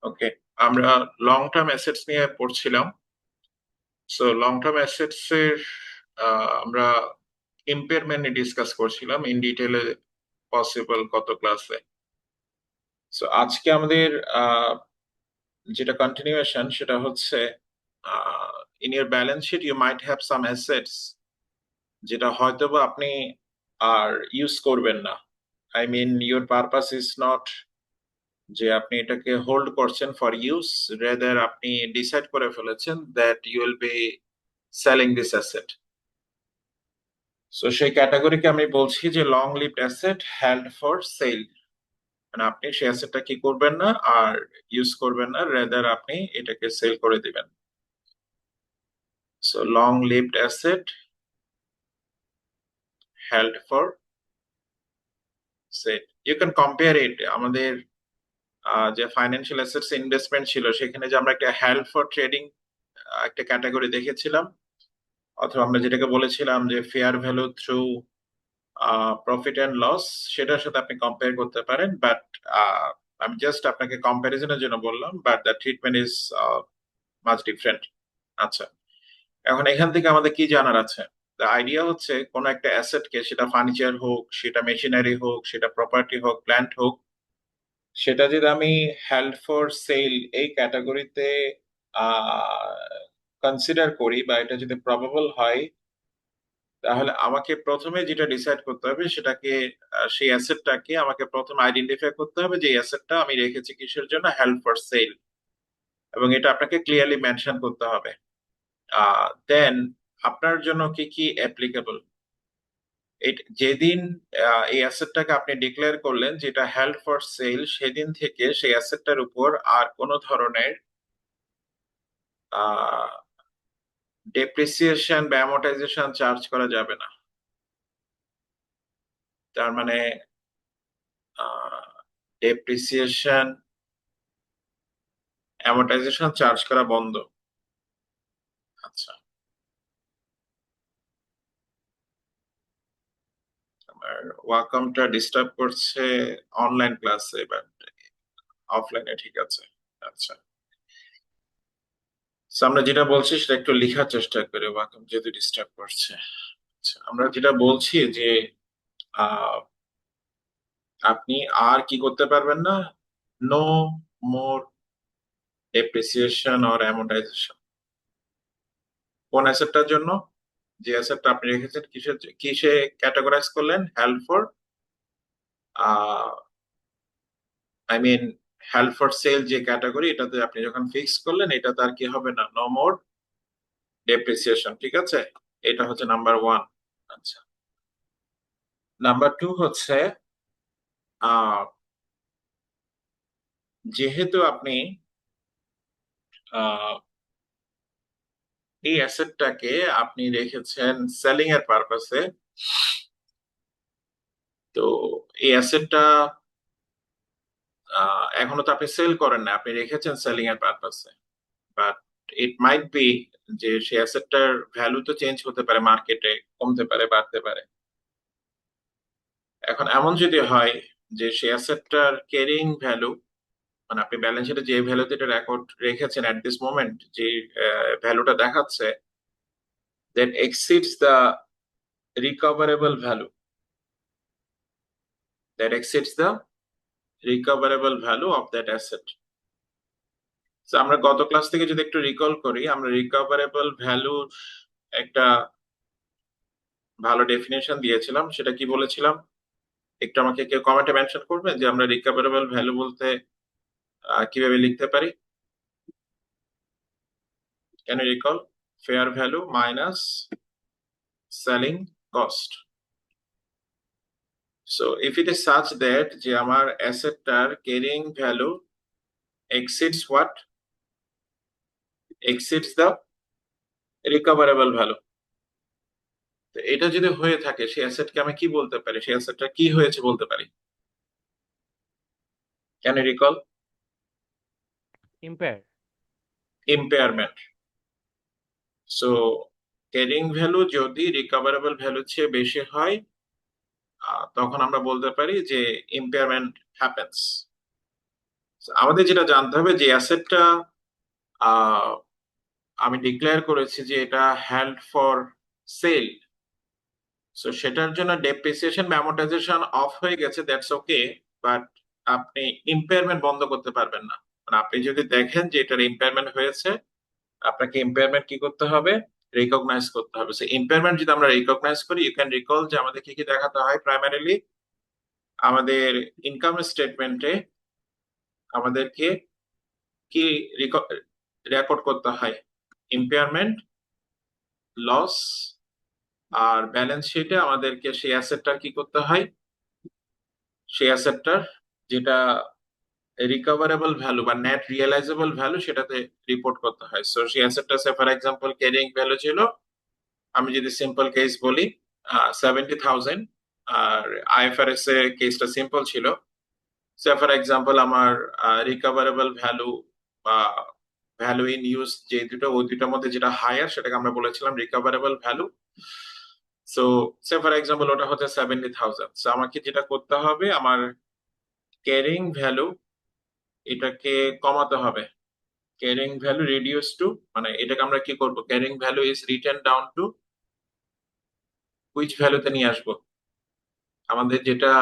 ওকে, আমরা long term assets নিয়ে পড়ছিলাম। সো লং টার্ম অ্যাসেটস এর আমরা ইম্পেয়ারমেন্ট নিয়ে ডিসকাস করছিলাম ইন ডিটেলে পসিবল কত ক্লাসে। সো আজকে আমাদের যেটা কন্টিনিউয়েশন সেটা হচ্ছে in year balance sheet you might have some assets যেটা হয়তোবা আপনি আর ইউজ করবেন না। I mean your purpose is not যে আপনি এটাকে হোল্ড করছেন ফর ইউজ, রেদার আপনি ডিসাইড করে ফেলেছেন that you will be selling this asset. So সেই ক্যাটাগরিকে আমি বলছি যে long lived asset held for sale. মানে আপনি সেই অ্যাসেটটা কি করবেন না আর ইউজ করবেন না, রেদার আপনি এটাকে সেল করে দিবেন। So long lived asset held for sale, you can compare it. আমাদের যে ফাইন্যান্সিয়াল অ্যাসেটস ইনভেস্টমেন্ট ছিল সেখানে যে আমরা একটা হেল্ড ফর ট্রেডিং একটা ক্যাটাগরি দেখেছিলাম, অথবা আমরা যেটাকে বলেছিলাম যে fair value through profit and loss, সেটার সাথে আপনি কম্পেয়ার করতে পারেন। বাট আমি জাস্ট আপনাকে কম্প্যারিজনের জন্য বললাম, but the treatment is much different. আচ্ছা, এখন এখান থেকে আমাদের কি জানার আছে? দ্য আইডিয়া হচ্ছে কোন একটা অ্যাসেটকে, সেটা ফার্নিচার হোক, সেটা মেশিনারি হোক, সেটা প্রপার্টি হোক, প্ল্যান্ট হোক, সেটা যদি আমি হেল্ড ফর সেল এই ক্যাটাগরিতে কনসিডার করি বা এটা যদি প্রবাবল হয়, তাহলে আমাকে প্রথমে যেটা ডিসাইড করতে হবে সেটাকে সেই অ্যাসেটটাকে আমাকে প্রথমে আইডেন্টিফাই করতে হবে যে অ্যাসেটটা আমি রেখেছি কিসের জন্য, হেল্ড ফর সেল, এবং এটা আপনাকে ক্লিয়ারলি মেনশন করতে হবে। দেন আপনার জন্য কি কি অ্যাপ্লিকেবল, যেদিন এই অ্যাসেটটাকে আপনি ডিক্লেয়ার করলেন যেটা হেল্ড ফর সেল, সেদিন থেকে সেই অ্যাসেটটার উপর আর কোনো ধরনের ডেপ্রিসিয়েশন বা অ্যামortization চার্জ করা যাবে না। তার মানে ডেপ্রিসিয়েশন অ্যামortization চার্জ করা বন্ধ। আচ্ছা, আমার ওয়াকমটা ডিস্টার্ব করছে অনলাইন ক্লাসে, বাট অফলাইনে ঠিক আছে। আচ্ছা, So, আমরা যেটা বলছি সেটা একটু লেখার চেষ্টা করি, ওয়াকম যেহেতু ডিস্টার্ব করছে। আচ্ছা, আমরা যেটা বলছি যে আহ, আপনি আর কি করতে পারবেন না, নো মোর ডেপ্রিসিয়েশন অর অ্যামortization। কোন অ্যাসেটটার জন্য? যে অ্যাসেটটা আপনি রেখেছেন কিসে ক্যাটাগরাইজ করলেন, held for I mean held for sale যে ক্যাটাগরি, এটাতে আপনি যখন ফিক্স করলেন এটাতে আর কি হবে না, নো মোর ডেপ্রিসিয়েশন। ঠিক আছে, এটা হচ্ছে নাম্বার ওয়ান। আচ্ছা, নাম্বার টু হচ্ছে আহ যেহেতু আপনি আহ এই অ্যাসেটটাকে আপনি রেখেছেন সেলিং এর পারপাসে, তো এই অ্যাসেটটা এখনো তো আপনি সেল করেন না, আপনি রেখেছেন সেলিং এর পারপাসে। বাট ইট মাইট বি যে সেই অ্যাসেটটার ভ্যালু তো চেঞ্জ হতে পারে, মার্কেটে কমতে পারে, বাড়তে পারে। এখন এমন যদি হয় যে সেই অ্যাসেটটার ক্যারিং ভ্যালু, মানে আপনি ব্যালেন্স শিটে যে ভ্যালুতে এটা রেকর্ড রেখেছেন এট দিস মোমেন্ট, যে ভ্যালুটা দেখাচ্ছে, that exceeds the recoverable value, that exceeds the recoverable value of that asset. আমরা গত ক্লাস থেকে যদি একটু রিকল করি, আমরা রিকভারেবল ভ্যালুর একটা ভালো ডেফিনেশন দিয়েছিলাম। সেটা কি বলেছিলাম, একটু আমাকে কেউ কমেন্টে মেনশন করবেন যে আমরা রিকভারেবল ভ্যালু বলতে কিভাবে লিখতে পারি? Can you recall? Fair value minus selling cost. So if it is such that যে আমার অ্যাসেটটার carrying value exceeds what, exceeds the recoverable value, তো এটা যদি হয়ে থাকে সেই অ্যাসেটকে আমি কি বলতে পারি, সেই অ্যাসেটটা কি হয়েছে বলতে পারি? Can you recall? Impair. Impairment. So carrying value যদি রিকভারেবল ভ্যালুর চেয়ে বেশি হয়, তখন আমরা বলতে পারি যে ইম্পেয়ারমেন্ট হ্যাপেন্স। আমাদের যেটা জানতে হবে যে অ্যাসেটটা আমি ডিক্লেয়ার করেছি যে এটা হেল্ড ফর সেল, সো সেটার জন্য ডেপ্রিসিয়েশন বা অ্যামortization অফ হয়ে গেছে, দ্যাটস ওকে। বাট আপনি ইম্পেয়ারমেন্ট বন্ধ করতে পারবেন না। মানে আপনি যদি দেখেন যে এটার ইম্পেয়ারমেন্ট হয়েছে, আপনাকে ইম্পেয়ারমেন্ট কি করতে হবে? রিকগনাইজ করতে হবে। সো ইম্পেয়ারমেন্ট যদি আমরা রিকগনাইজ করি, ইউ ক্যান রিকল যে আমাদের কি কি দেখাতে হয়। প্রাইমারিলি আমাদের ইনকাম স্টেটমেন্টে আমাদেরকে কি রেকর্ড করতে হয়? ইম্পেয়ারমেন্ট, লস, আর ব্যালেন্স শিটে আমাদেরকে সেই অ্যাসেটটার কি করতে হয়? সেই অ্যাসেটটার যেটা রিকভারেবল ভ্যালু বা নেট রিয়েলাইজেবল ভ্যালু সেটাতে রিপোর্ট করতে হয়। সো সেই অ্যাসেটটা ফর এক্সাম্পল ক্যারিং ভ্যালু ছিল, আমি যদি সিম্পল কেস বলি, 70,000। আর আইএফআরএস এ কেসটা সিম্পল ছিল। ফর এক্সাম্পল আমার রিকভারেবল ভ্যালু বা ভ্যালু ইন ইউজ যে দুটো, ওই দুটোর মধ্যে যেটা হায়ার সেটাকে আমরা বলেছিলাম recoverable value. So for example ওটা হচ্ছে 70,000। সো আমাকে যেটা করতে হবে, আমার ক্যারিং ভ্যালু এটাকে কমাতে হবে। ক্যারিং ভ্যালু রিডিউস টু, মানে এটাকে আমরা কি করব? Carrying value is written down to which ভ্যালুতে নিয়ে আসবো? আমাদের যেটা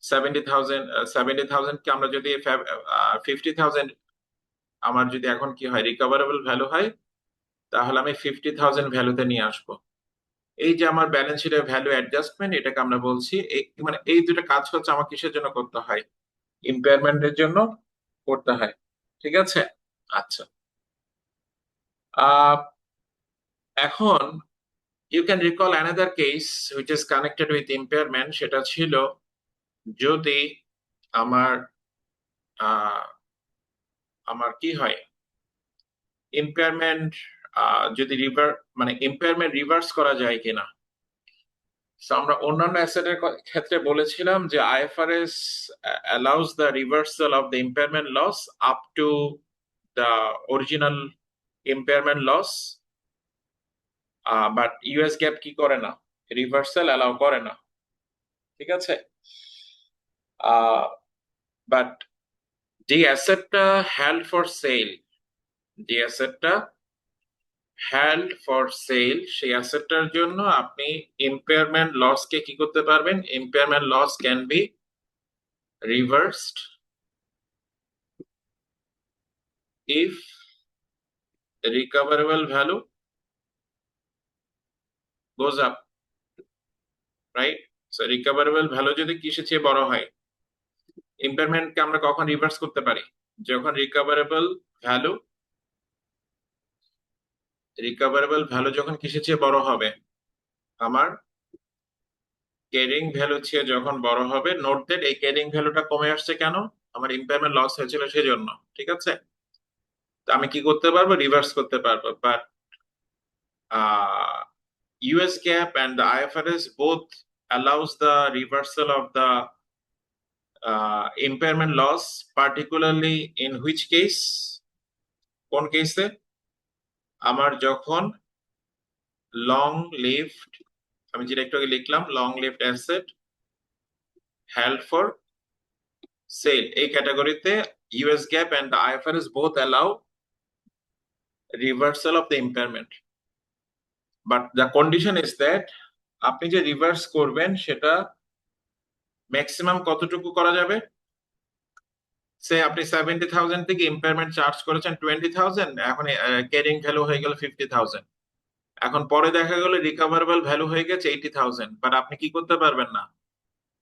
70,000, 70,000 কে আমরা যদি 50,000, আমার যদি এখন কি হয় রিকভারেবল ভ্যালু হয়, তাহলে আমি 50,000 ভ্যালুতে নিয়ে আসবো। এই যে আমার ব্যালেন্স শিটের ভ্যালু অ্যাডজাস্টমেন্ট, এটাকে আমরা বলছি মানে এই দুটো কাজ হচ্ছে আমার কিসের জন্য করতে হয়? ইম্পেয়ারমেন্টের জন্য করতে হয়। ঠিক আছে? আচ্ছা। আহ এখন you can recall another case which is connected with impairment. সেটা ছিল যদি আমার আহ, আমার কি হয়, ইম্পেয়ারমেন্ট যদি মানে ইম্পেয়ারমেন্ট রিভার্স করা যায় কিনা। So, আমরা অন্যান্য অ্যাসেটের ক্ষেত্রে বলেছিলাম যে IFRS allows the reversal of the impairment loss up to the original impairment loss, but US GAAP কি করে না? রিভার্সাল অ্যালাউ করে না। ঠিক আছে? বাট যে অ্যাসেটটা হেল্ড ফর সেল, যে অ্যাসেটটা হেল্ড ফর সেল, সেই অ্যাসেটটার জন্য আপনি ইম্পেয়ারমেন্ট লস কে কি করতে পারবেন? Impairment loss can be reversed if recoverable value goes up, right? So recoverable value যদি কিসের চেয়ে বড় হয়, ইম্পেয়ারমেন্ট কে আমরা কখন রিভার্স করতে পারি? যখন রিকভারেবল ভ্যালু যখন কিসের চেয়ে বড় হবে? আমার ক্যারিং ভ্যালু চেয়ে যখন বড় হবে। নোট দ্যাট এই ক্যারিং ভ্যালুটা কমে আসছে কেন? আমার ইম্পেয়ারমেন্ট লস হয়েছিল সেজন্য। ঠিক আছে? তো আমি কি করতে পারবো? রিভার্স করতে পারবো। But US GAAP and the IFRS both allows the reversal of the impairment loss, particularly in which case? কোন কেসে? আমার যখন লং লিভড, আমি যেটা একটু আগে লিখলাম, long lived asset held for sell, এই ক্যাটাগরিতে US GAAP and the IFRS both allow reversal of the impairment. But the condition is that আপনি যে রিভার্স করবেন সেটা ম্যাক্সিমাম কতটুকু করা যাবে? সে আপনি 70,000 থেকে ইম্পেয়ারমেন্ট চার্জ করেছেন 20,000, এখন ক্যারিং ভ্যালু হয়ে গেল 50,000। এখন পরে দেখা গেল রিকভারেবল ভ্যালু হয়ে গেছে 80,000, বাট আপনি কি করতে পারবেন না?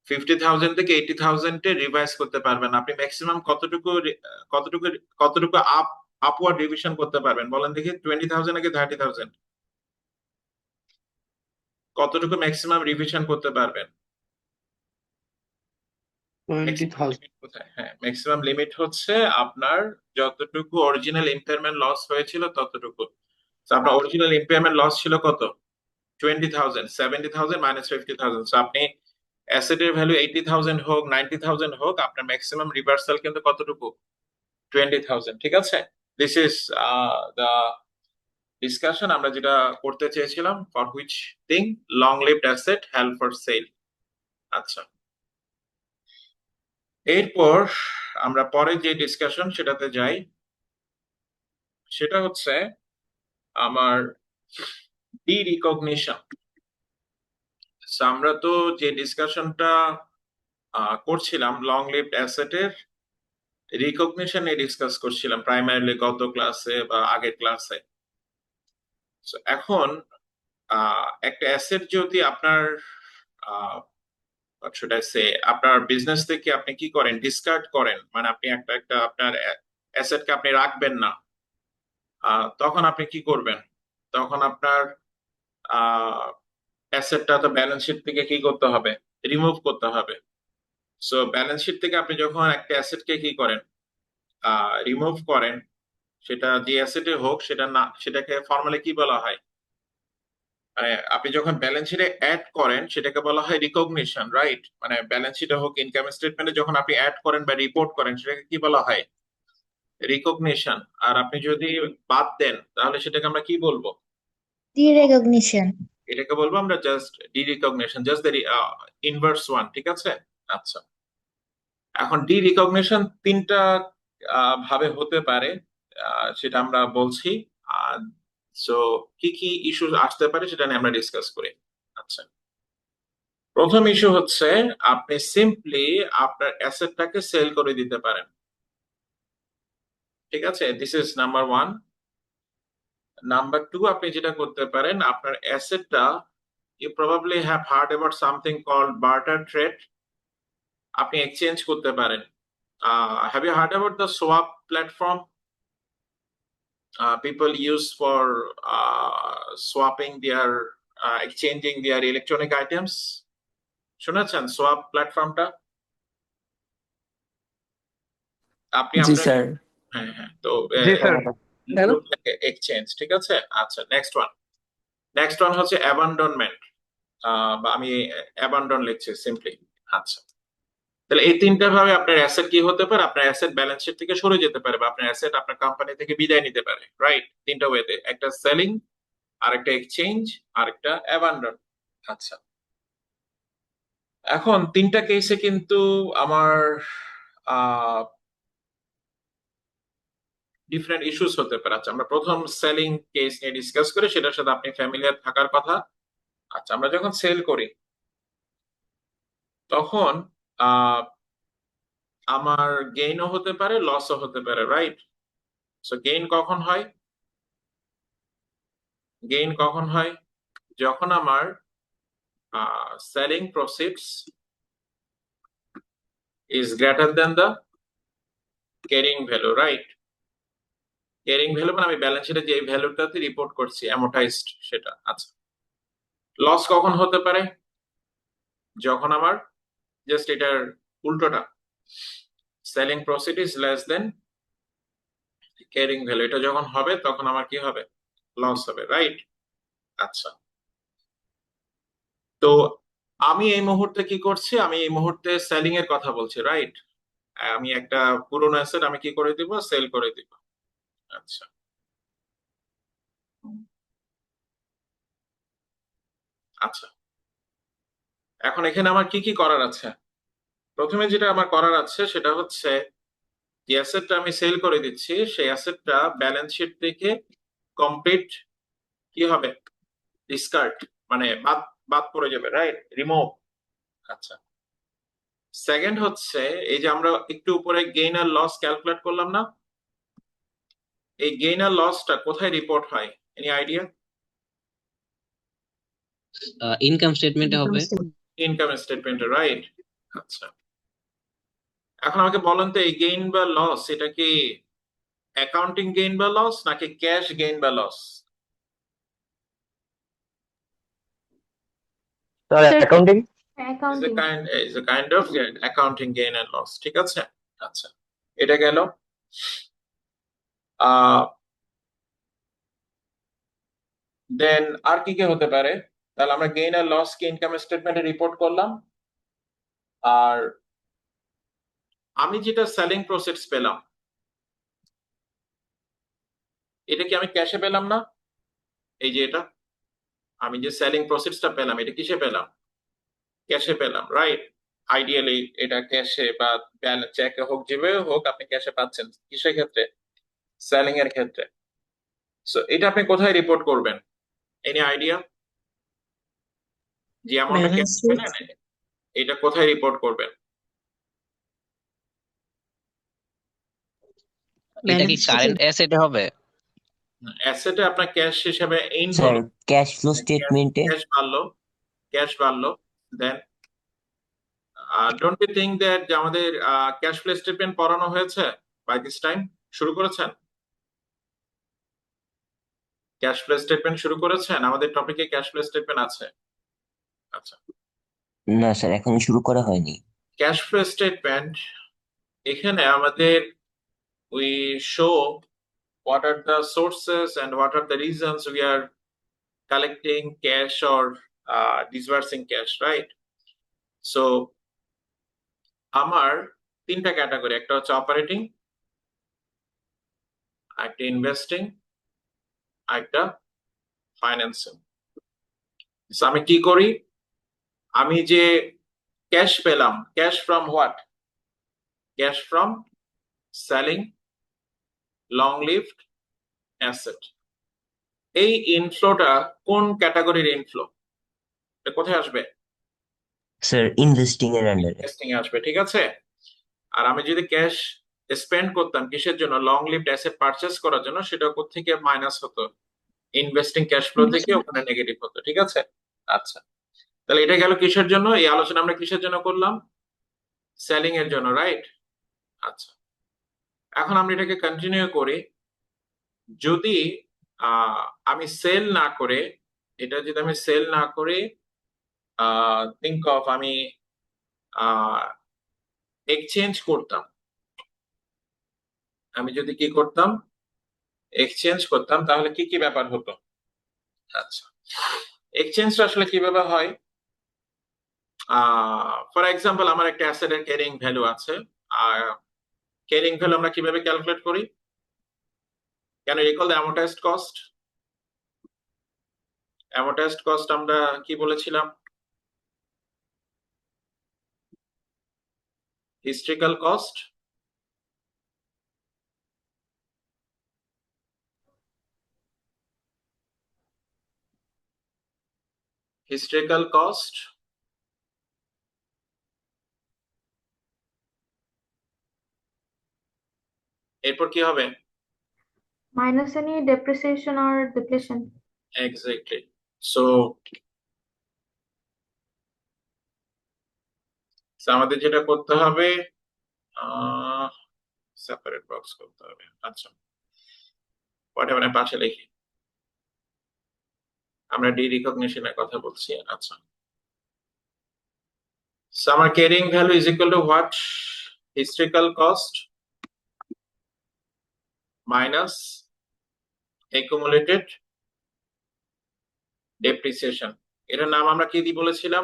50,000 থেকে 80,000 এ রিভাইজ করতে পারবেন। আপনি ম্যাক্সিমাম কতটুকু কতটুকু কতটুকু আপওয়ার্ড রিভিশন করতে পারবেন বলেন দেখি? 20,000 নাকি 30,000? কতটুকু ম্যাক্সিমাম রিভিশন করতে পারবেন? 20,000। কোথায়? হ্যাঁ, ম্যাক্সিমাম লিমিট হচ্ছে আপনার যতটুকু অরিজিনাল ইম্পেয়ারমেন্ট লস হয়েছিল ততটুকু। তো আপনার অরিজিনাল ইম্পেয়ারমেন্ট লস ছিল কত? 20,000। 70,000 মাইনাস 50,000। সো আপনি অ্যাসেটের ভ্যালু 80,000 হোক, 90,000 হোক, আপনার ম্যাক্সিমাম রিভার্সাল কিন্তু কতটুকু? 20,000। ঠিক আছে? দিস ইজ দা ডিসকাশন আমরা যেটা করতে চেয়েছিলাম, for which thing long lived asset held for sell. আচ্ছা, এরপর আমরা পরে যে ডিসকাশন সেটাতে যাই, সেটা হচ্ছে আমার ডি রিকগনিশন। আমরা তো যে ডিসকাশনটা করছিলাম লং লিভড অ্যাসেটের রিকগনিশন নিয়ে ডিসকাস করছিলাম প্রাইমারিলি গত ক্লাসে বা আগের ক্লাসে। এখন একটা অ্যাসেট যদি আপনার should I say, আপনার বিজনেস থেকে আপনি কি করেন, ডিসকার্ড করেন, মানে আপনি একটা একটা আপনার অ্যাসেটকে আপনি রাখবেন না, তখন আপনি কি করবেন? তখন আপনার অ্যাসেটটা তো ব্যালেন্স শিট থেকে কি করতে হবে, রিমুভ করতে হবে। সো ব্যালেন্স শিট থেকে আপনি যখন একটা অ্যাসেটকে কি করেন, রিমুভ করেন, সেটা যে অ্যাসেটে হোক সেটা না, সেটাকে ফর্মালি কি বলা হয়, মানে আপনি যখন ব্যালেন্স শিটে অ্যাড করেন সেটাকে বলা হয় রিকগনিশন, রাইট? মানে ব্যালেন্স শিটে হোক, ইনকাম স্টেটমেন্টে যখন আপনি অ্যাড করেন বা রিপোর্ট করেন সেটাকে কি বলা হয়, রিকগনিশন। আর আপনি যদি বাদ দেন তাহলে সেটাকে আমরা কি বলবো? Derecognition. এটাকে বলবো আমরা just D recognition, just the inverse one, ঠিক আছে? আচ্ছা, এখন ডি রিকগনিশন তিনটা ভাবে হতে পারে, সেটা আমরা বলছি। সো কি কি ইস্যু আসতে পারে সেটা নিয়ে আমরা ডিসকাস করি। আচ্ছা, প্রথম ইস্যু হচ্ছে আপনি সিম্পলি আপনার অ্যাসেটটাকে সেল করে দিতে পারেন, ঠিক আছে? This is number one. Number two, আপনি যেটা করতে পারেন, আপনার অ্যাসেটটা, you probably have heard about something called barter trade, আপনি এক্সচেঞ্জ করতে পারেন। Have you heard about the swap platform people use for swapping their exchanging their electronic items? শুনেছেন সোয়াপ প্ল্যাটফর্মটা? আপনি জি আপনার, স্যার। হ্যাঁ হ্যাঁ, তো জি স্যার। কেন? এক্সচেঞ্জ, ঠিক আছে? আচ্ছা, নেক্সট ওয়ান হচ্ছে অ্যাবান্ডনমেন্ট, বা আমি অ্যাবান্ডন লিখছি সিম্পলি। আচ্ছা, তাহলে এই তিনটা ভাবে আপনার অ্যাসেট কি হতে পারে, আপনার অ্যাসেট ব্যালেন্স শিট থেকে সরে যেতে পারে বা আপনার অ্যাসেট আপনার কোম্পানি থেকে বিদায় নিতে পারে, রাইট? তিনটা ওয়েতে, একটা সেলিং, আরেকটা এক্সচেঞ্জ, আরেকটা অ্যাবান্ডন। আচ্ছা, এখন তিনটা কেসে কিন্তু আমার ডিফারেন্ট ইস্যুস হতে পারে। আচ্ছা, আমরা প্রথম সেলিং কেস নিয়ে ডিসকাস করি, সেটার সাথে আপনি ফ্যামিলিয়ার থাকার কথা। আচ্ছা, আমরা যখন সেল করি তখন আহ আমার গেইনও হতে পারে, লসও হতে পারে, রাইট? সো গেইন কখন হয়, যখন আমার selling proceeds is greater than the carrying value, right? Carrying value মানে আমি ব্যালেন্স শিটে যে ভ্যালুটাতে রিপোর্ট করছি অ্যামোর্টাইজড সেটা। আচ্ছা, লস কখন হতে পারে, যখন আমার জাস্ট এটার উল্টোটা, selling proceed is less than carrying value, এটা যখন হবে তখন আমার কি হবে, লস হবে, রাইট? আচ্ছা, তো আমি এই মুহূর্তে কি করছি, আমি এই মুহূর্তে সেলিং এর কথা বলছি, রাইট? আমি একটা পুরোনো অ্যাসেট আমি কি করে দিব, সেল করে দিব। আচ্ছা, আচ্ছা, এখন এখানে আমার কি কি করার আছে? প্রথমে যেটা আমার করার আছে সেটা হচ্ছে, যে অ্যাসেটটা আমি সেল করে দিচ্ছি সেই অ্যাসেটটা ব্যালেন্স শিট থেকে কমপ্লিট কি হবে, ডিসকার্ড, মানে বাদ বাদ পড়ে যাবে, রাইট? রিমুভ। আচ্ছা, সেকেন্ড হচ্ছে, এই যে আমরা একটু উপরে গেইন আর লস ক্যালকুলেট করলাম না, এই গেইন আর লসটা কোথায় রিপোর্ট হয়, এনি আইডিয়া? ইনকাম স্টেটমেন্টে হবে। ইনকাম স্টেটমেন্টে, রাইট? আচ্ছা, এখন আমাকে বলেন তো, এই গেইন বা লস এটা কি অ্যাকাউন্টিং গেইন বা লস নাকি ক্যাশ গেইন বা loss? Sir accounting. is a kind of accounting gain and loss, ঠিক আছে? আচ্ছা, এটা গেল। দেন আর কি কি হতে পারে, তাহলে আমরা গেইন আর লস কে ইনকাম স্টেটমেন্টে রিপোর্ট করলাম, আর আমি যেটা সেলিং প্রসিডস পেলাম এটা কি আমি ক্যাশে পেলাম না? এই যে এটা আমি যে সেলিং প্রসিডসটা পেলাম, এটা কিসে পেলাম, ক্যাশে পেলাম, রাইট? আইডিয়ালি এটা ক্যাশে বা চেকে হোক, যেভাবে হোক আপনি ক্যাশে পাচ্ছেন। কিসের ক্ষেত্রে? সেলিং এর ক্ষেত্রে। সো এটা আপনি কোথায় রিপোর্ট করবেন? Any idea? যে অ্যামাউন্টটা ক্যাশ ব্যালেন্স শিট। পেলেন, এটা কোথায় রিপোর্ট করবেন? এটা কি ব্যালেন্স শিটে। কারেন্ট অ্যাসেটে হবে? অ্যাসেটে আপনার ক্যাশ হিসাবে ইন স্যার হলো, ক্যাশ ফ্লো স্টেটমেন্টে। ক্যাশ বাড়লো, ক্যাশ বাড়লো। Then don't you think that যে আমাদের ক্যাশ ফ্লো স্টেটমেন্ট পড়ানো হয়েছে বাই দিস টাইম? শুরু করেছেন? ক্যাশ ফ্লো স্টেটমেন্ট শুরু করেছেন? আমাদের টপিকে ক্যাশ ফ্লো স্টেটমেন্ট আছে। আচ্ছা, না স্যার, এখন শুরু করা হয়নি। ক্যাশ ফ্লো স্টেটমেন্ট, এখানে আমাদের we show what are the sources and what are the reasons we are collecting cash or disbursing cash, right? So আমার তিনটা ক্যাটাগরি, একটা হচ্ছে অপারেটিং, একটা ইনভেস্টিং, একটা ফাইন্যান্সিং। আমি কি করি? আমি যে ক্যাশ পেলাম, cash from what? Cash from selling long lived asset. এই ইনফ্লোটা কোন ক্যাটাগরির ইনফ্লো? এটা কোথায় আসবে? স্যার ইনভেস্টিং এর আন্ডারে। ইনভেস্টিং এ আসবে, ঠিক আছে। আর আমি যদি ক্যাশ স্পেন্ড করতাম কিসের জন্য? লং লিভড অ্যাসেট পারচেস করার জন্য, সেটা কোত্থেকে মাইনাস হতো? ইনভেস্টিং ক্যাশ ফ্লো থেকে ওখানে নেগেটিভ হতো, ঠিক আছে। আচ্ছা, তাহলে এটা গেল কিসের জন্য? এই আলোচনা আমরা কিসের জন্য করলাম? সেলিং এর জন্য, রাইট? আচ্ছা, এখন আমরা এটাকে কন্টিনিউ করি। যদি আমি সেল না করে, এটা যদি আমি সেল না করে থিঙ্ক অফ আমি এক্সচেঞ্জ করতাম, আমি যদি কি করতাম? এক্সচেঞ্জ করতাম, তাহলে কি কি ব্যাপার হতো? আচ্ছা, এক্সচেঞ্জটা আসলে কিভাবে হয়? ফর এক্সাম্পল, আমার একটা অ্যাসেটের ক্যারিং ভ্যালু আছে, আর ক্যারিং ভ্যালু আমরা কিভাবে ক্যালকুলেট করি? Can you recall the amortised cost? Amortised cost আমরা কি বলেছিলাম? হিস্ট্রিক্যাল কস্ট হিস্ট্রিক্যাল কস্ট এরপর কি হবে? minus any depreciation or depletion. Exactly. So আমাদের যেটা করতে হবে, সেপারেট বক্স করতে হবে। আচ্ছা, হোয়াটএভার, আমি পাশে লিখি, আমরা ডি রিকগনিশনের কথা বলছি। আচ্ছা, সো আমার carrying value is equal to what? Historical cost minus accumulated depreciation. এটার নাম আমরা কি দিয়ে বলেছিলাম?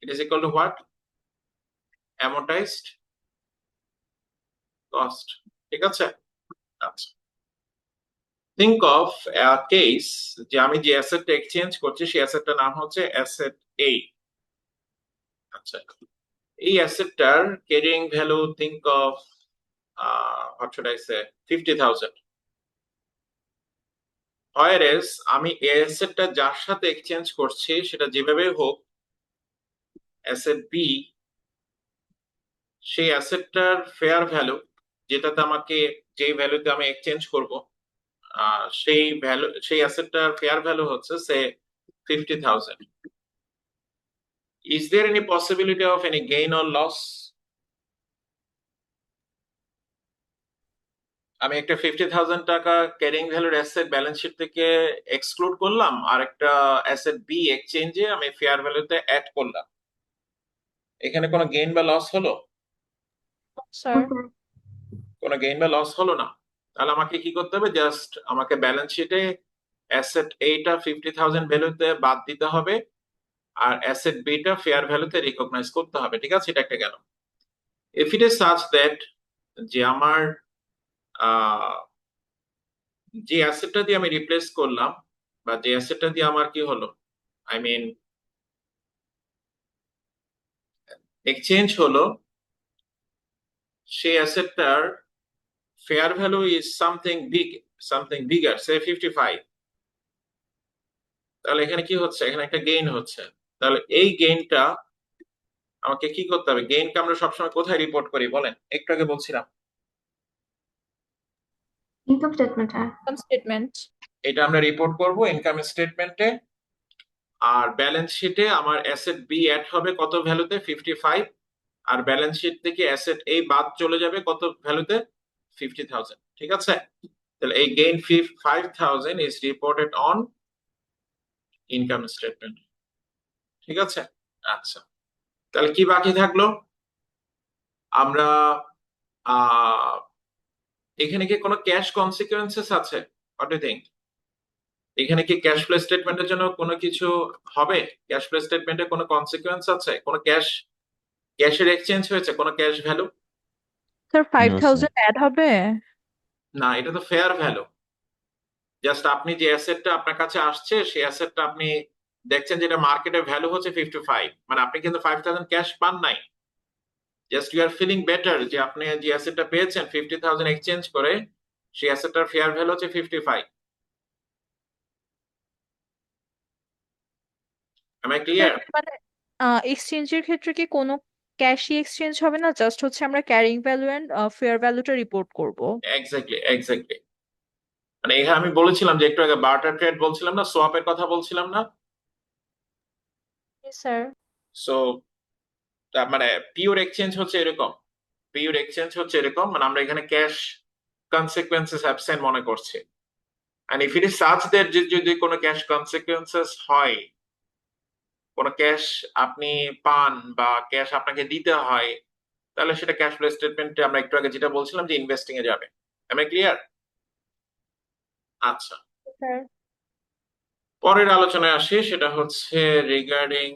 It is equal to what? Amortised cost, ঠিক আছে। আচ্ছা, থিঙ্ক অফ কেস যে আমি যে অ্যাসেটটা এক্সচেঞ্জ করছি সেই অ্যাসেটটার নাম হচ্ছে অ্যাসেট এ। আচ্ছা, এই অ্যাসেটটার carrying value think of what should I say 50,000, whereas আমি এই অ্যাসেটটা যার সাথে এক্সচেঞ্জ করছি সেটা যেভাবে হোক অ্যাসেট বি, সেই অ্যাসেটটার ফেয়ার ভ্যালু, যেটাতে আমাকে, যে ভ্যালুতে আমি এক্সচেঞ্জ করব, সেই ভ্যালু, সেই অ্যাসেটটার ফেয়ার ভ্যালু হচ্ছে সে 50,000. Is there any possibility of any gain or loss? আমি একটা 50,000 টাকা ক্যারিং ভ্যালুর অ্যাসেট ব্যালেন্স শিট থেকে এক্সক্লুড করলাম, আর একটা অ্যাসেট বি এক্সচেঞ্জে আমি ফেয়ার ভ্যালুতে অ্যাড করলাম, এখানে কোনো গেইন বা লস হলো? Sir. কোনো গেইন বা লস হলো না। তাহলে আমাকে কি করতে হবে? জাস্ট আমাকে ব্যালেন্স শিটে অ্যাসেট এইটা 50,000 ভ্যালুতে বাদ দিতে হবে, আর অ্যাসেট বিটা ফেয়ার ভ্যালুতে রিকগনাইজ করতে হবে, ঠিক আছে। এটা একটা গেল। If it is such that যে আমার যে অ্যাসেটটা দিয়ে আমি রিপ্লেস করলাম, বা যে অ্যাসেটটা দিয়ে আমার কি হলো, আই মিন এক্সচেঞ্জ হলো সেই অ্যাসেটটার fair value is something bigger, say 55। তাহলে এখানে কি হচ্ছে, এখানে একটা গেইন হচ্ছে। তাহলে এই গেইনটা আমাকে কি করতে হবে, গেইনকে আমরা সবসময় কোথায় রিপোর্ট করি বলেন, একটু আগে বলছিলাম ইনকাম স্টেটমেন্টে। Income statement. এটা আমরা রিপোর্ট করব ইনকাম স্টেটমেন্টে। আর ব্যালেন্স শিটে আমার অ্যাসেট বি অ্যাড হবে কত ভ্যালুতে, 55। আর ব্যালেন্স শিট থেকে অ্যাসেট এ বাদ চলে যাবে কত ভ্যালুতে, 50,000। ঠিক আছে, তাহলে এই gain 5,000 is reported on income statement. ঠিক আছে, আচ্ছা, তাহলে কি বাকি থাকলো, আমরা এখানে কি কোনো ক্যাশ কনসিকুয়েন্সেস আছে, হোয়াট ডু থিংক? এখানে কি ক্যাশ ফ্লো স্টেটমেন্টের জন্য কোনো কিছু হবে, ক্যাশ ফ্লো স্টেটমেন্টে কোনো কনসিকুয়েন্স আছে, কোনো ক্যাশের এক্সচেঞ্জ হয়েছে, কোনো cash value? Sir No, sir. 5000 add হবে? না, এটা তো ফেয়ার ভ্যালু। জাস্ট আপনি যে অ্যাসেটটা আপনার কাছে আসছে সেই অ্যাসেটটা আপনি দেখছেন যেটা মার্কেটের ভ্যালু হচ্ছে 55, মানে আপনি কিন্তু 5,000 ক্যাশ পান নাই। Just you are feeling better যে আপনি যে অ্যাসেটটা পেয়েছেন 50,000 এক্সচেঞ্জ করে, সেই অ্যাসেটটার ফেয়ার ভ্যালু হচ্ছে 55। Am I clear? স্যার মানে এক্সচেঞ্জের ক্ষেত্রে কি কোনো ক্যাশই এক্সচেঞ্জ হবে না, জাস্ট হচ্ছে আমরা ক্যারিং ভ্যালু এন্ড ফেয়ার ভ্যালুটা রিপোর্ট করব? এক্স্যাক্টলি। মানে এখানে আমি বলেছিলাম যে একটু আগে বার্টার ট্রেড বলছিলাম না, সোয়াপের কথা বলছিলাম না। স্যার সো মানে পিওর এক্সচেঞ্জ হচ্ছে এরকম, মানে আমরা এখানে ক্যাশ কনসিকুয়েন্সেস অ্যাবসেন্ট মনে করছি। And if it is such that যদি কোনো ক্যাশ কনসিকুয়েন্সেস হয়, কোনো ক্যাশ আপনি পান বা ক্যাশ আপনাকে দিতে হয়, তাহলে সেটা ক্যাশ ফ্লো স্টেটমেন্টে আমরা একটু আগে যেটা বলছিলাম যে ইনভেস্টিং এ যাবে। Am I clear? আচ্ছা, স্যার পরের আলোচনায় আসি, সেটা হচ্ছে regarding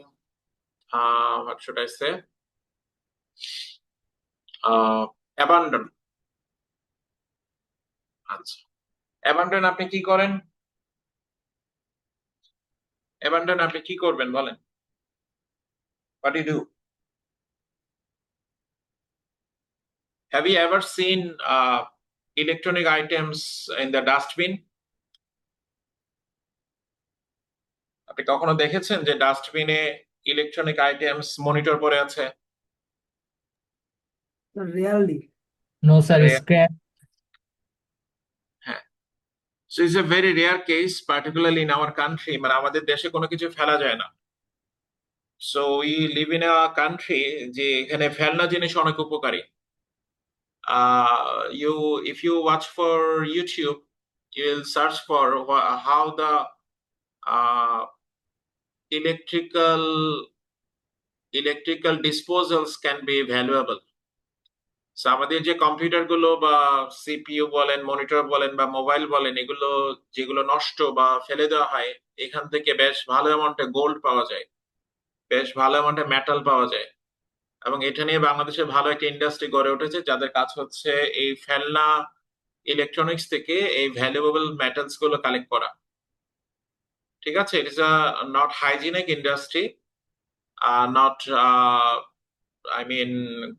what should I say? Abandon. আচ্ছা, abandon আপনি কি করেন, abandon আপনি কি করবেন বলেন, what do you do? Have you ever seen electronic items in the dustbin? আপনি কখনো দেখেছেন যে ডাস্টবিনে ইলেকট্রনিক আইটেমস মনিটর পড়ে আছে? Rarely. No, sir, Rare. scrap. হ্যাঁ, so it's a very rare case, particularly in our country, মানে আমাদের দেশে কোনো কিছু ফেলা যায় না। So we live in a country যে এখানে ফেলনা জিনিস অনেক উপকারী। If you watch for YouTube, you will search for how the electrical disposals can be valuable. So আমাদের যে কম্পিউটার গুলো বা সিপিইউ বলেন, মনিটর বলেন বা মোবাইল বলেন, এগুলো যেগুলো নষ্ট বা ফেলে দেওয়া হয়, এখান থেকে বেশ ভালো অ্যামাউন্টে গোল্ড পাওয়া যায়, বেশ ভালো অ্যামাউন্টে মেটাল পাওয়া যায়। এবং এটা নিয়ে বাংলাদেশে ভালো একটা ইন্ডাস্ট্রি গড়ে উঠেছে, যাদের কাজ হচ্ছে এই ফেলনা ইলেকট্রনিক্স থেকে এই ভ্যালুয়েবল মেটালস গুলো কালেক্ট করা। ঠিক আছে, it is a not hygienic industry, not I mean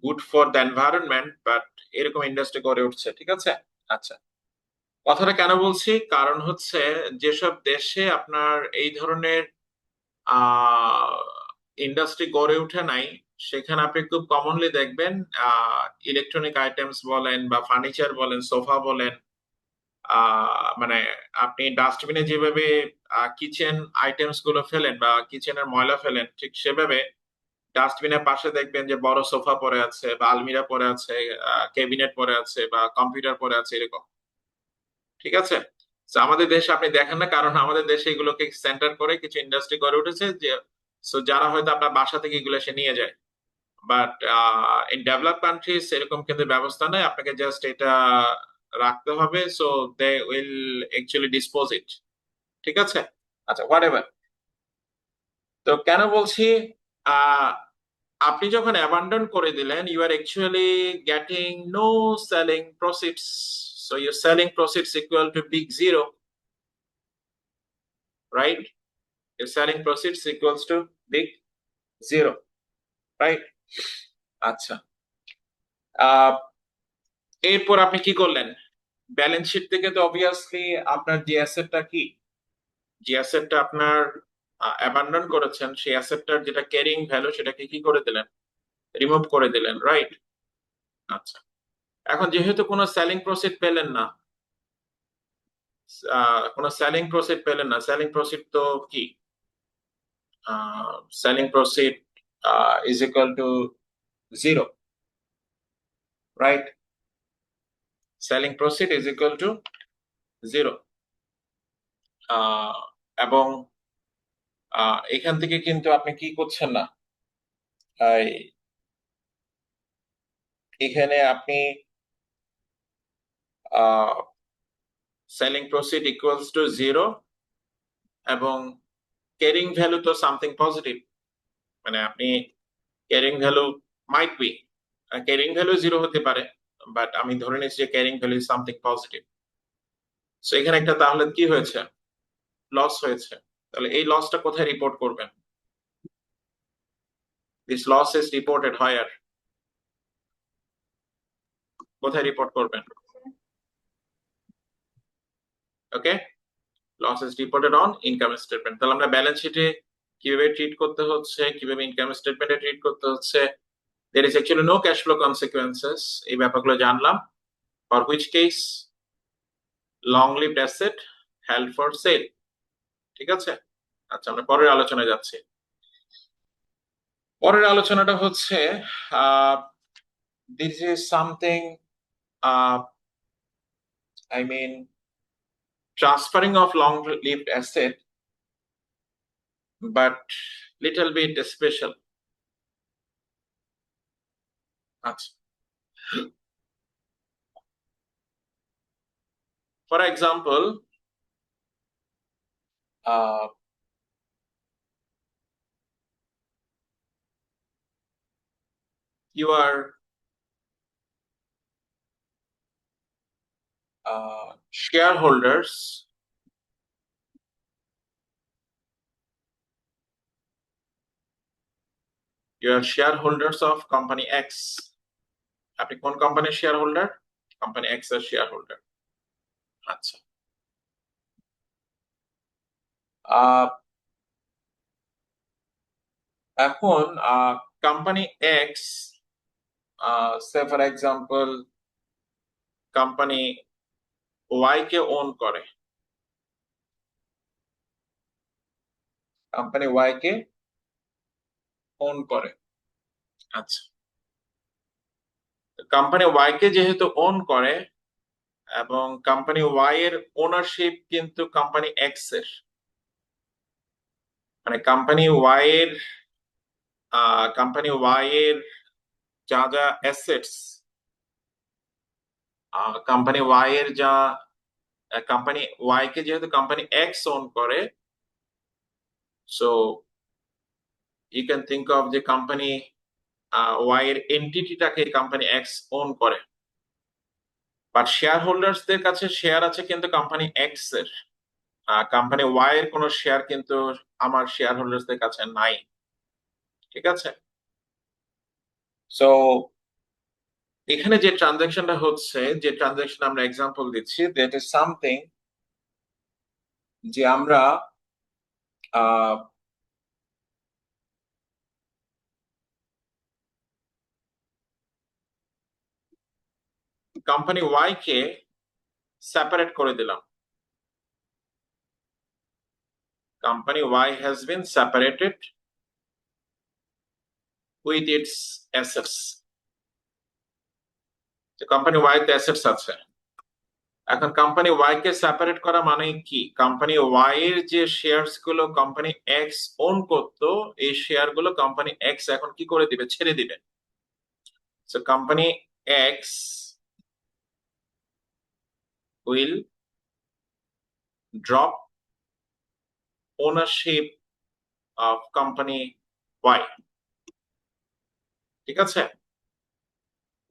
good for the environment, but এরকম ইন্ডাস্ট্রি গড়ে উঠছে। ঠিক আছে, আচ্ছা, কথাটা কেন বলছি, কারণ হচ্ছে যেসব দেশে আপনার এই ধরনের ইন্ডাস্ট্রি গড়ে উঠে নাই, সেখানে আপনি খুব কমনলি দেখবেন ইলেকট্রনিক আইটেমস বলেন বা ফার্নিচার বলেন, সোফা বলেন, মানে আপনি ডাস্টবিনে যেভাবে কিচেন আইটেমস গুলো ফেলেন বা কিচেনের ময়লা ফেলেন, ঠিক সেভাবে ডাস্টবিনের পাশে দেখবেন যে বড় সোফা পড়ে আছে বা আলমিরা পড়ে আছে, ক্যাবিনেট পড়ে আছে বা কম্পিউটার পড়ে আছে, এরকম। ঠিক আছে, তো আমাদের দেশে আপনি দেখেন না, কারণ আমাদের দেশে এগুলোকে সেন্টার করে কিছু ইন্ডাস্ট্রি গড়ে উঠেছে, যে সো যারা হয়তো আপনার বাসা থেকে এগুলো এসে নিয়ে যায়। বাট ইন ডেভেলপ কান্ট্রিজ এরকম কিন্তু ব্যবস্থা নেই, আপনাকে জাস্ট এটা রাখতে হবে, so they will actually dispose it. ঠিক আছে, আচ্ছা, হোয়াটএভার। তো কেন বলছি, আপনি যখন অ্যাবান্ডন করে দিলেন, you are actually getting no selling proceeds, so your selling proceeds equal to big zero, right? Your selling proceeds equals to big zero, right? আচ্ছা, এরপর আপনি কি করলেন? ব্যালেন্স শিট থেকে তো অবভিয়াসলি আপনার যে অ্যাসেটটা কি, যে অ্যাসেটটা আপনার অ্যাবান্ডন করেছেন, সেই অ্যাসেটটার যেটা ক্যারিং ভ্যালু সেটাকে কি করে দিলেন? রিমুভ করে দিলেন, রাইট? আচ্ছা, এখন যেহেতু কোনো সেলিং প্রসিড পেলেন না, কোনো সেলিং প্রসিড পেলেন না, সেলিং প্রসিড তো কি, selling proceed is equal two 0, right? Selling proceed is equal two 0, এবং এখান থেকে কিন্তু আপনি কি করছেন না, এখানে আপনি সেলিং প্রসিড ইকুয়ালস টু 0 এবং ক্যারিং ভ্যালু তো সামথিং পজিটিভ, মানে আপনি carrying value might be, carrying value 0 হতে পারে, বাট আমি ধরে নিচ্ছি যে carrying value is something positive. So এখানে একটা তাহলে কি হয়েছে? লস হয়েছে। তাহলে এই লসটা কোথায় রিপোর্ট করবেন? This loss is reported here, কোথায় রিপোর্ট করবেন? Okay, loss is reported on income statement. তাহলে আমরা ব্যালেন্স শিটে কিভাবে ট্রিট করতে হচ্ছে, কিভাবে ইনকাম স্টেটমেন্টে ট্রিট করতে হচ্ছে, there is actually no cash flow consequences, এই ব্যাপারগুলো জানলাম। for which case long lived asset held for sale, ঠিক আছে? আচ্ছা, আমরা পরের আলোচনায় যাচ্ছি। পরের আলোচনাটা হচ্ছে this is something, I mean transferring of long lived asset, but little bit special. আচ্ছা, for example, you are shareholders, you are shareholders of company X. আপনি কোন কোম্পানির শেয়ার হোল্ডার? কোম্পানি এক্স এর শেয়ার হোল্ডার। আচ্ছা, এখন company X, সে for example company Y কে own করে, কোম্পানি ওয়াই কে ওন করে। আচ্ছা, কোম্পানি ওয়াই কে যেহেতু ওন করে এবং কোম্পানি ওয়াই এর ওনারশিপ কিন্তু কোম্পানি এক্স এর, মানে কোম্পানি ওয়াই এর যা যা অ্যাসেটস, কোম্পানি ওয়াই এর যা, কোম্পানি ওয়াই কে যেহেতু কোম্পানি এক্স ওন করে, so you can think of যে কোম্পানি ওয়াই এর এন্টিটিটাকে কোম্পানি এক্স ওন করে, বাট শেয়ার হোল্ডার্সদের কাছে শেয়ার আছে কিন্তু কোম্পানি এক্স এর, কোম্পানি ওয়াই এর কোনো শেয়ার কিন্তু আমার শেয়ার হোল্ডার্সদের কাছে নাই, ঠিক আছে? সো এখানে যে ট্রানজাকশনটা হচ্ছে, যে ট্রানজাকশন আমরা এক্সাম্পল দিচ্ছি, দ্যাট ইজ সামথিং যে আমরা কোম্পানি ওয়াই কে সেপারেট করে দিলাম, company Y has been separated with its assets. Company Y তে অ্যাসেটস আছে, এখন কোম্পানি ওয়াই কে সেপারেট করা মানে কি? কোম্পানি ওয়াই এর যে শেয়ারস গুলো কোম্পানি এক্স ওন করতো, এই শেয়ার গুলো কোম্পানি এক্স এখন কি করে দিবে? ছেড়ে দিবে। So company X will drop ownership of company Y, ঠিক আছে?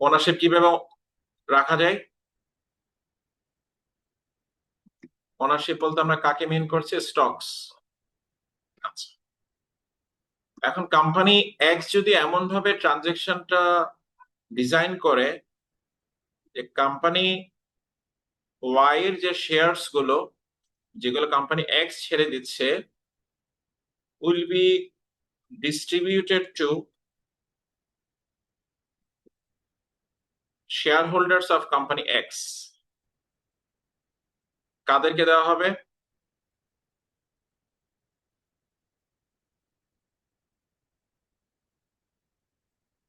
ওনারশিপ কিভাবে রাখা যায়? ওনারশিপ বলতে আমরা কাকে মিন করছি? স্টকস। আচ্ছা, এখন কোম্পানি এক্স যদি এমন ভাবে ট্রানজেকশনটা ডিজাইন করে যে কোম্পানি ওয়াই এর যে শেয়ারস গুলো যেগুলো কোম্পানি এক্স ছেড়ে দিচ্ছে will be distributed to share holders of company x. কাদেরকে দেওয়া হবে?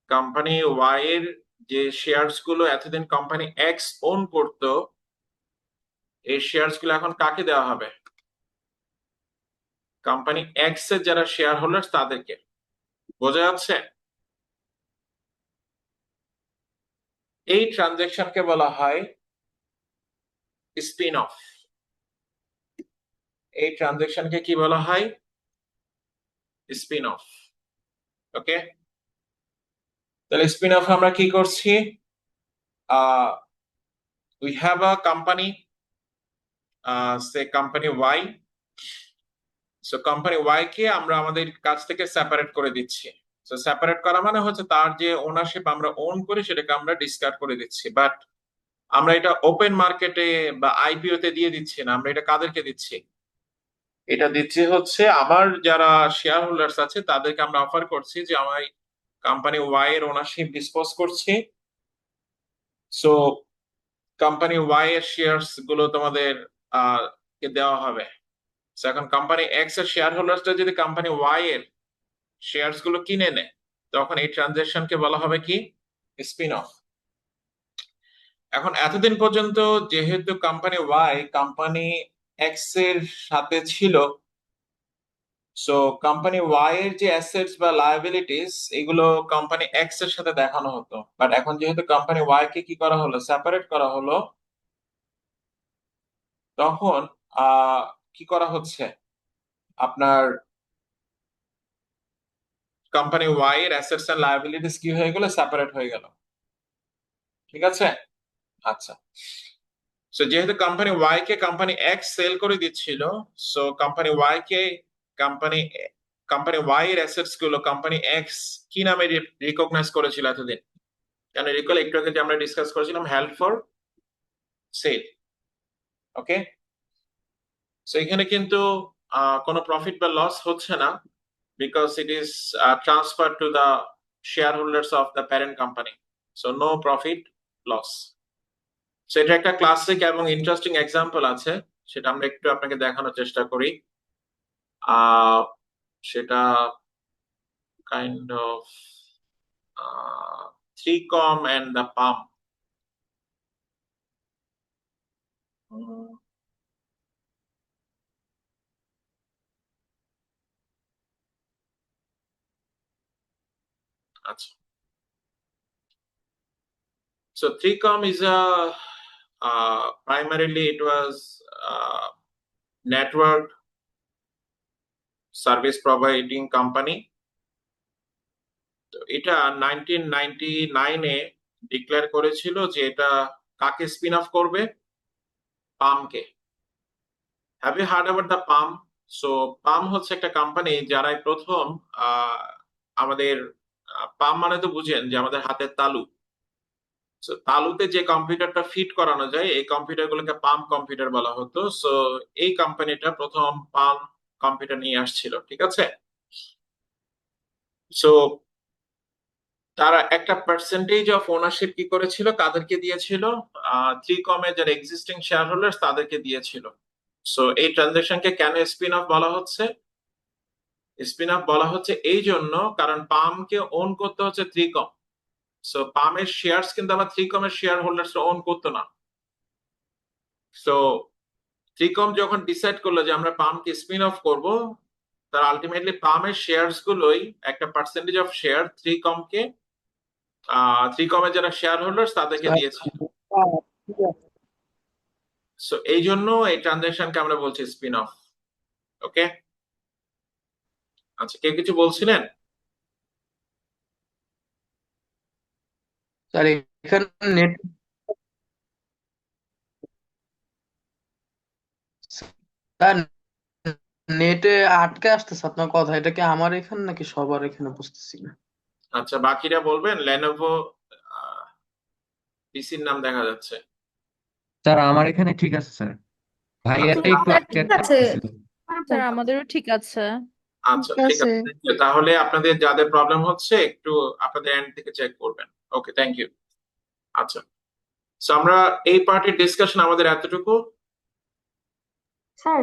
কোম্পানি ওয়াই এর যে শেয়ারস গুলো এতদিন কোম্পানি এক্স ওন করতো, এই শেয়ারস গুলো এখন কাকে দেওয়া হবে? কোম্পানি এক্স এর যারা শেয়ার হোল্ডার তাদেরকে। বোঝা যাচ্ছে? এই ট্রানজেকশনকে বলা হয় স্পিন অফ। এই ট্রানজেকশনকে কি বলা হয়? Spin off. ওকে, তাহলে স্পিন অফ আমরা কি করছি? We have a company, say company Y. So company Y কে আমরা আমাদের কাছ থেকে সেপারেট করে দিচ্ছি। সো সেপারেট করা মানে হচ্ছে তার যে ওনারশিপ আমরা ওন করি সেটাকে আমরা ডিসকার্ড করে দিচ্ছি, বাট আমরা এটা ওপেন মার্কেটে বা আইপিও তে দিয়ে দিচ্ছি না। আমরা এটা কাদেরকে দিচ্ছি? এটা দিচ্ছি হচ্ছে আমার যারা শেয়ার হোল্ডার্স আছে তাদেরকে আমরা অফার করছি যে আমার কোম্পানি ওয়াই এর ওনারশিপ ডিসপোজ করছি। সো কোম্পানি ওয়াই এর শেয়ারস গুলো তোমাদের কে দেওয়া হবে। So, এখন কোম্পানি এক্স এর শেয়ার হোল্ডার্সটা যদি কোম্পানি ওয়াই এর শেয়ারস গুলো কিনে নেয় তখন এই ট্রানজাকশনকে বলা হবে কি? Spin off. এখন এতদিন পর্যন্ত যেহেতু কোম্পানি ওয়াই কোম্পানি এক্স এর সাথে ছিল, সো কোম্পানি ওয়াই এর যে অ্যাসেটস বা লায়াবিলিটিস এগুলো কোম্পানি এক্স এর সাথে দেখানো হতো, বাট এখন যেহেতু কোম্পানি ওয়াই কে কি করা হলো? সেপারেট করা হলো, তখন কি করা হচ্ছে? আপনার কোম্পানি ওয়াই এর অ্যাসেটস এন্ড লায়াবিলিটিস কি হয়ে গেল? সেপারেট হয়ে গেল। ঠিক আছে? আচ্ছা, সো যেহেতু কোম্পানি ওয়াই কে কোম্পানি এক্স সেল করে দিচ্ছিল, সো কোম্পানি ওয়াই কে কোম্পানি কোম্পানি ওয়াই এর অ্যাসেটস গুলো কোম্পানি এক্স কি নামে রিকগনাইজ করেছিল এতদিন? কেন রিকল একটু আগে যে আমরা ডিসকাস করেছিলাম held for sale. Okay, so এখানে কিন্তু কোনো প্রফিট বা লস হচ্ছে না, because it is transfer to the shareholders of the parent company. So no profit loss. So এটা একটা ক্লাসিক এবং ইন্টারেস্টিং এক্সাম্পল আছে, সেটা আমরা একটু আপনাকে দেখানোর চেষ্টা করি। সেটা kind of 3Com and the palm. আচ্ছা, so 3Com is a primarily it was network service providing company. তো এটা 1999 এ ডিক্লেয়ার করেছিল যে এটা কাকে স্পিন অফ করবে? পামকে। Have you heard about the Palm? So Palm হচ্ছে একটা কোম্পানি যারাই প্রথম আমাদের পাম মানে তো বুঝেন যে আমাদের হাতের তালু। সো তালুতে যে কম্পিউটারটা ফিট করানো যায় এই কম্পিউটার গুলোকে পাম কম্পিউটার বলা হতো। সো এই কোম্পানিটা প্রথম পাম কম্পিউটার নিয়ে আসছিল। ঠিক আছে? সো তারা একটা পার্সেন্টেজ অফ ওনারশিপ কি করেছিল? কাদেরকে দিয়েছিল? 3Com এর যারা এক্সিস্টিং শেয়ার হোল্ডার্স তাদেরকে দিয়েছিল। সো এই ট্রানজাকশনকে কেন স্পিন অফ বলা হচ্ছে? স্পিন অফ বলা হচ্ছে এই জন্য কারণ পামকে ওন করতে হচ্ছে 3Com। সো পামের শেয়ারস কিন্তু আবার 3Com এর শেয়ার হোল্ডার্স ওন করতো না। সো 3Com যখন ডিসাইড করলো যে আমরা পামকে স্পিন অফ করব, তার আলটিমেটলি পামের শেয়ারস গুলোই একটা পার্সেন্টেজ অফ শেয়ার 3Com এর যারা শেয়ার হোল্ডার্স তাদেরকে দিয়েছিল। সো এই জন্য এই ট্রানজাকশনকে আমরা বলছি স্পিন অফ। ওকে, আচ্ছা, কেউ কিছু বলছিলেন? স্যার এখানে নেট স্যার নেটে আটকে আসতেছে আপনার কথা, এটা কি আমার এখানে নাকি সবার এখানে বুঝতেছি না। আচ্ছা, বাকিরা বলবেন। লেনোভো পিসির নাম দেখা যাচ্ছে। স্যার আমার এখানে ঠিক আছে স্যার, ভাইয়াটা একটু স্যার আটকে ঠিক আছে আসতেছিল। স্যার আমাদেরও ঠিক আছে। আচ্ছা, ঠিক আছে, thank you। তাহলে আপনাদের যাদের প্রবলেম হচ্ছে একটু আপনাদের এন্ড থেকে চেক করবেন। ওকে, থ্যাংক ইউ। আচ্ছা, সো আমরা এই পার্টির ডিসকাশন আমাদের এতটুকু। স্যার